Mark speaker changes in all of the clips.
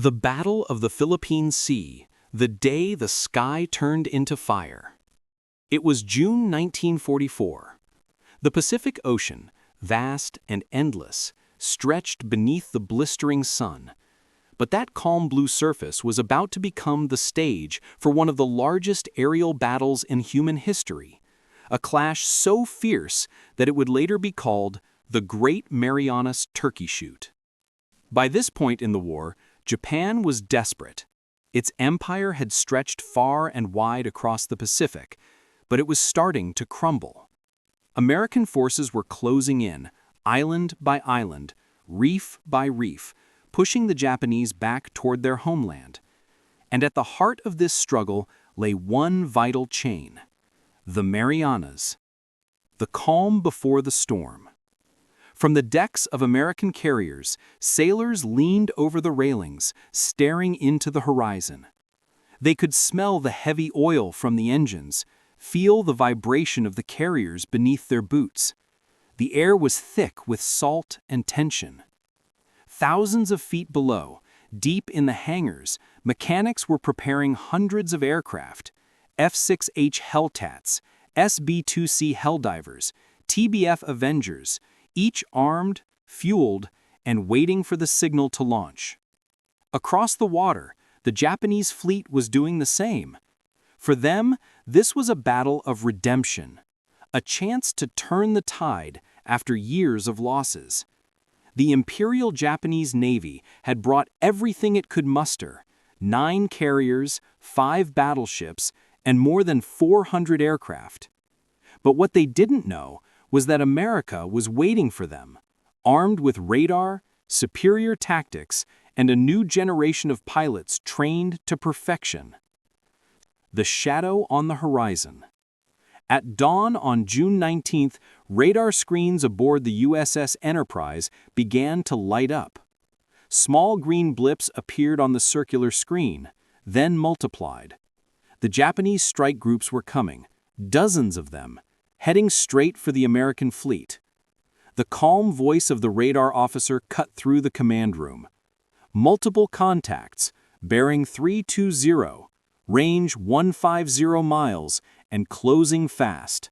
Speaker 1: The Battle of the Philippine Sea, the day the sky turned into fire. It was June 1944. The Pacific Ocean, vast and endless, stretched beneath the blistering sun. But that calm blue surface was about to become the stage for one of the largest aerial battles in human history, a clash so fierce that it would later be called the Great Marianas Turkey Shoot. By this point in the war, Japan was desperate. Its empire had stretched far and wide across the Pacific, but it was starting to crumble. American forces were closing in, island by island, reef by reef, pushing the Japanese back toward their homeland. And at the heart of this struggle lay one vital chain: the Marianas. The calm before the storm. From the decks of American carriers, sailors leaned over the railings, staring into the horizon. They could smell the heavy oil from the engines, feel the vibration of the carriers beneath their boots. The air was thick with salt and tension. Thousands of feet below, deep in the hangars, mechanics were preparing hundreds of aircraft: F-6H Hellcats, SB-2C Helldivers, TBF Avengers, each armed, fueled, and waiting for the signal to launch. Across the water, the Japanese fleet was doing the same. For them, this was a battle of redemption, a chance to turn the tide after years of losses. The Imperial Japanese Navy had brought everything it could muster: 9 carriers, 5 battleships, and more than 400 aircraft. But what they didn't know was that America was waiting for them, armed with radar, superior tactics, and a new generation of pilots trained to perfection. The shadow on the horizon. At dawn on June 19th, radar screens aboard the USS Enterprise began to light up. Small green blips appeared on the circular screen, then multiplied. The Japanese strike groups were coming, dozens of them, heading straight for the American fleet. The calm voice of the radar officer cut through the command room. Multiple contacts, bearing 320, range 150 miles, and closing fast.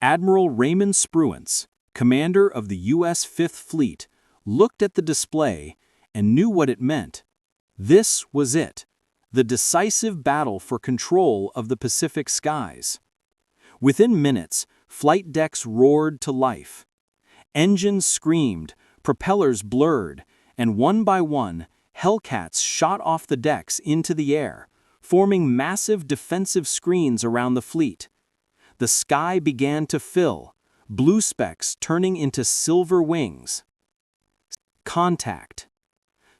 Speaker 1: Admiral Raymond Spruance, commander of the U.S. Fifth Fleet, looked at the display and knew what it meant. This was it, the decisive battle for control of the Pacific skies. Within minutes, flight decks roared to life. Engines screamed, propellers blurred, and one by one, Hellcats shot off the decks into the air, forming massive defensive screens around the fleet. The sky began to fill, blue specks turning into silver wings. Contact.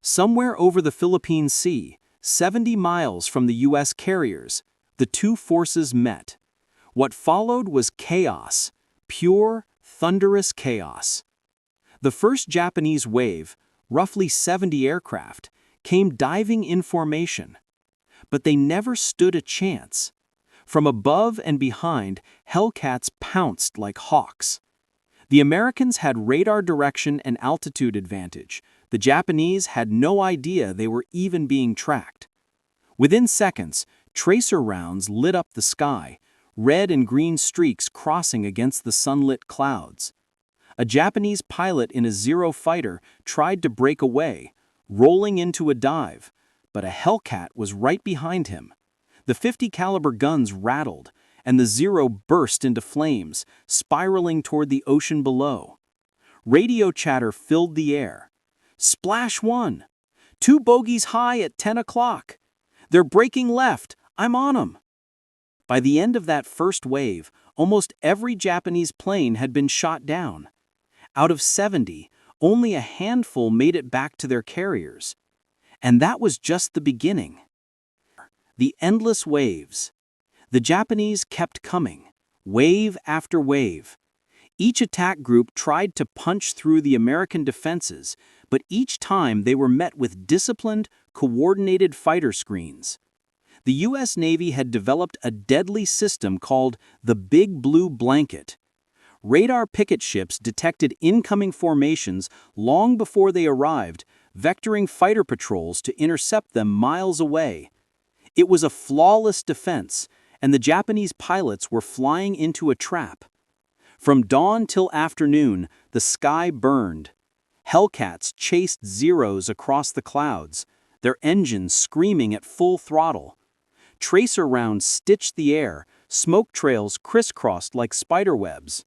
Speaker 1: Somewhere over the Philippine Sea, 70 miles from the U.S. carriers, the two forces met. What followed was chaos, pure, thunderous chaos. The first Japanese wave, roughly 70 aircraft, came diving in formation. But they never stood a chance. From above and behind, Hellcats pounced like hawks. The Americans had radar direction and altitude advantage. The Japanese had no idea they were even being tracked. Within seconds, tracer rounds lit up the sky, red and green streaks crossing against the sunlit clouds. A Japanese pilot in a Zero fighter tried to break away, rolling into a dive, but a Hellcat was right behind him. The .50 caliber guns rattled, and the Zero burst into flames, spiraling toward the ocean below. Radio chatter filled the air. "Splash 1! 2 bogeys high at 10 o'clock! They're breaking left! I'm on 'em!" By the end of that first wave, almost every Japanese plane had been shot down. Out of 70, only a handful made it back to their carriers. And that was just the beginning. The endless waves. The Japanese kept coming, wave after wave. Each attack group tried to punch through the American defenses, but each time they were met with disciplined, coordinated fighter screens. The U.S. Navy had developed a deadly system called the Big Blue Blanket. Radar picket ships detected incoming formations long before they arrived,
Speaker 2: vectoring fighter patrols to intercept them miles away. It was a flawless defense, and the Japanese pilots were flying into a trap. From dawn till afternoon, the sky burned. Hellcats chased Zeros across the clouds, their engines screaming at full throttle. Tracer rounds stitched the air, smoke trails crisscrossed like spiderwebs.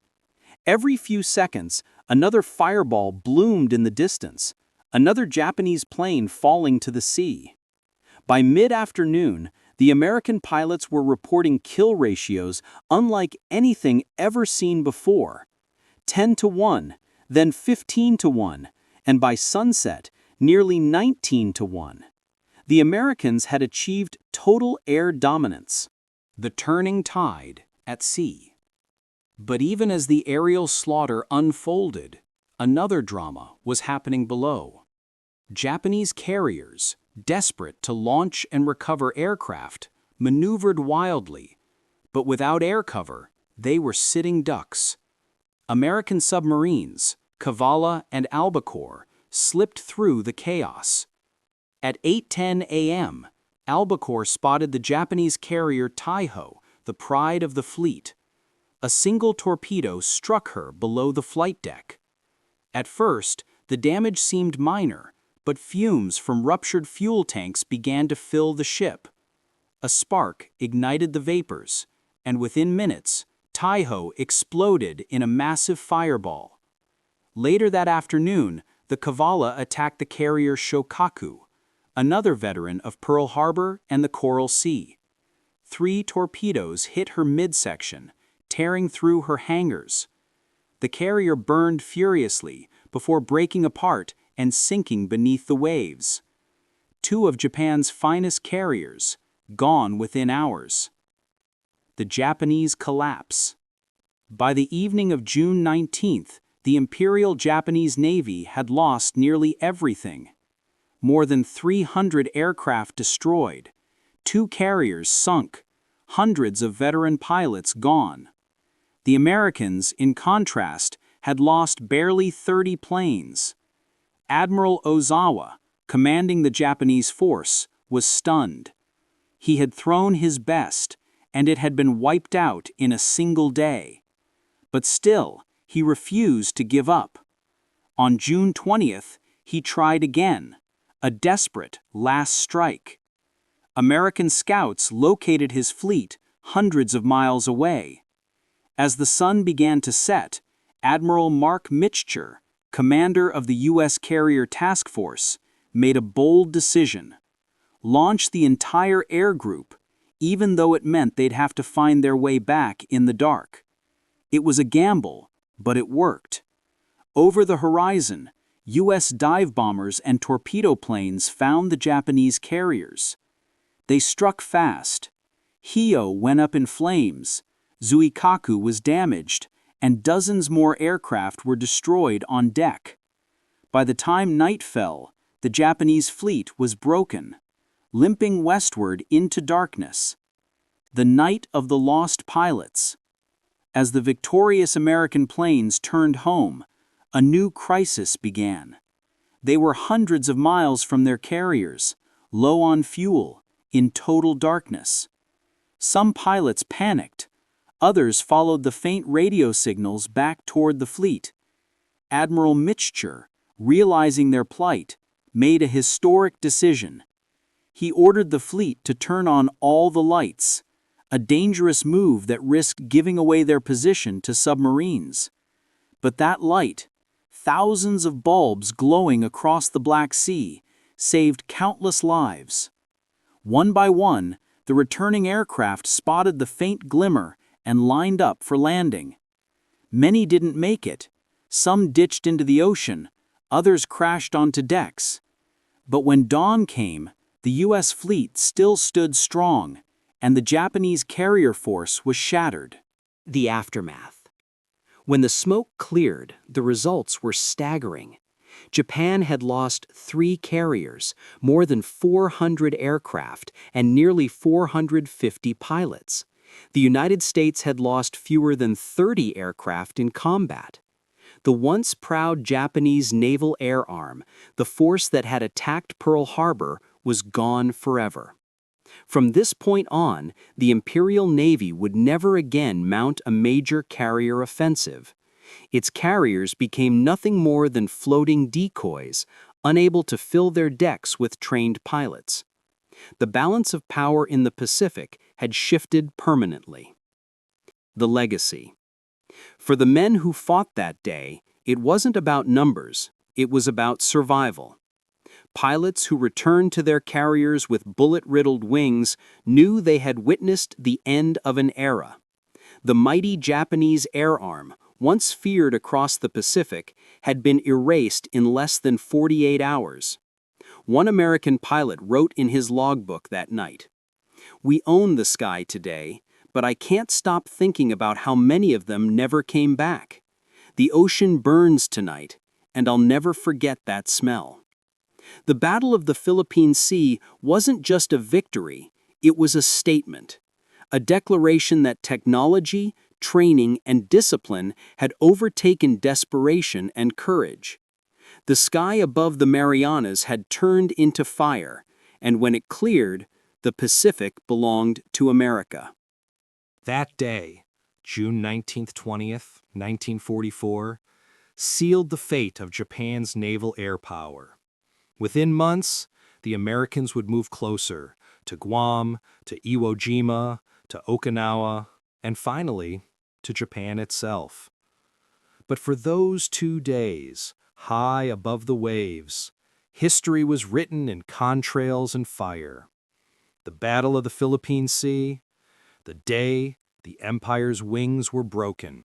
Speaker 2: Every few seconds, another fireball bloomed in the distance, another Japanese plane falling to the sea. By mid-afternoon, the American pilots were reporting kill ratios unlike anything ever seen before. 10-1, then 15-1, and by sunset, nearly 19-1. The Americans had achieved total air dominance.
Speaker 1: The turning tide at sea. But even as the aerial slaughter unfolded, another drama was happening below. Japanese carriers, desperate to launch and recover aircraft, maneuvered wildly, but without air cover, they were sitting ducks. American submarines, Kavala and Albacore, slipped through the chaos. At 8:10 a.m., Albacore spotted the Japanese carrier Taiho, the pride of the fleet. A single torpedo struck her below the flight deck. At first, the damage seemed minor, but fumes from ruptured fuel tanks began to fill the ship. A spark ignited the vapors, and within minutes, Taiho exploded in a massive fireball. Later that afternoon, the Kavala attacked the carrier Shokaku, another veteran of Pearl Harbor and the Coral Sea. 3 torpedoes hit her midsection, tearing through her hangars. The carrier burned furiously before breaking apart and sinking beneath the waves. 2 of Japan's finest carriers, gone within hours. The Japanese collapse. By the evening of June 19th, the Imperial Japanese Navy had lost nearly everything. More than 300 aircraft destroyed, 2 carriers sunk, hundreds of veteran pilots gone. The Americans, in contrast, had lost barely 30 planes. Admiral Ozawa, commanding the Japanese force, was stunned. He had thrown his best, and it had been wiped out in a single day. But still, he refused to give up. On June 20th, he tried again, a desperate last strike. American scouts located his fleet hundreds of miles away. As the sun began to set, Admiral Mark Mitchell, commander of the U.S. Carrier Task Force, made a bold decision: launch the entire air group, even though it meant they'd have to find their way back in the dark. It was a gamble, but it worked. Over the horizon, U.S. dive bombers and torpedo planes found the Japanese carriers. They struck fast. Hio went up in flames, Zuikaku was damaged, and dozens more aircraft were destroyed on deck. By the time night fell, the Japanese fleet was broken, limping westward into darkness. The night of the lost pilots. As the victorious American planes turned home, a new crisis began. They were hundreds of miles from their carriers, low on fuel, in total darkness. Some pilots panicked. Others followed the faint radio signals back toward the fleet. Admiral Mitchell, realizing their plight, made a historic decision. He ordered the fleet to turn on all the lights, a dangerous move that risked giving away their position to submarines. But that light, thousands of bulbs glowing across the Black Sea, saved countless lives. One by one, the returning aircraft spotted the faint glimmer and lined up for landing. Many didn't make it. Some ditched into the ocean, others crashed onto decks. But when dawn came, the U.S. fleet still stood strong, and the Japanese carrier force was shattered.
Speaker 3: The aftermath. When the smoke cleared, the results were staggering. Japan had lost 3 carriers, more than 400 aircraft, and nearly 450 pilots. The United States had lost fewer than 30 aircraft in combat. The once proud Japanese Naval Air Arm, the force that had attacked Pearl Harbor, was gone forever. From this point on, the Imperial Navy would never again mount a major carrier offensive. Its carriers became nothing more than floating decoys, unable to fill their decks with trained pilots. The balance of power in the Pacific had shifted permanently. The legacy. For the men who fought that day, it wasn't about numbers, it was about survival. Pilots who returned to their carriers with bullet-riddled wings knew they had witnessed the end of an era. The mighty Japanese air arm, once feared across the Pacific, had been erased in less than 48 hours. One American pilot wrote in his logbook that night, "We own the sky today, but I can't stop thinking about how many of them never came back. The ocean burns tonight, and I'll never forget that smell." The Battle of the Philippine Sea wasn't just a victory, it was a statement, a declaration that technology, training, and discipline had overtaken desperation and courage. The sky above the Marianas had turned into fire, and when it cleared, the Pacific belonged to America.
Speaker 1: That day, June 19th, 20th, 1944, sealed the fate of Japan's naval air power. Within months, the Americans would move closer to Guam, to Iwo Jima, to Okinawa, and finally, to Japan itself. But for those 2 days, high above the waves, history was written in contrails and fire. The Battle of the Philippine Sea, the day the Empire's wings were broken.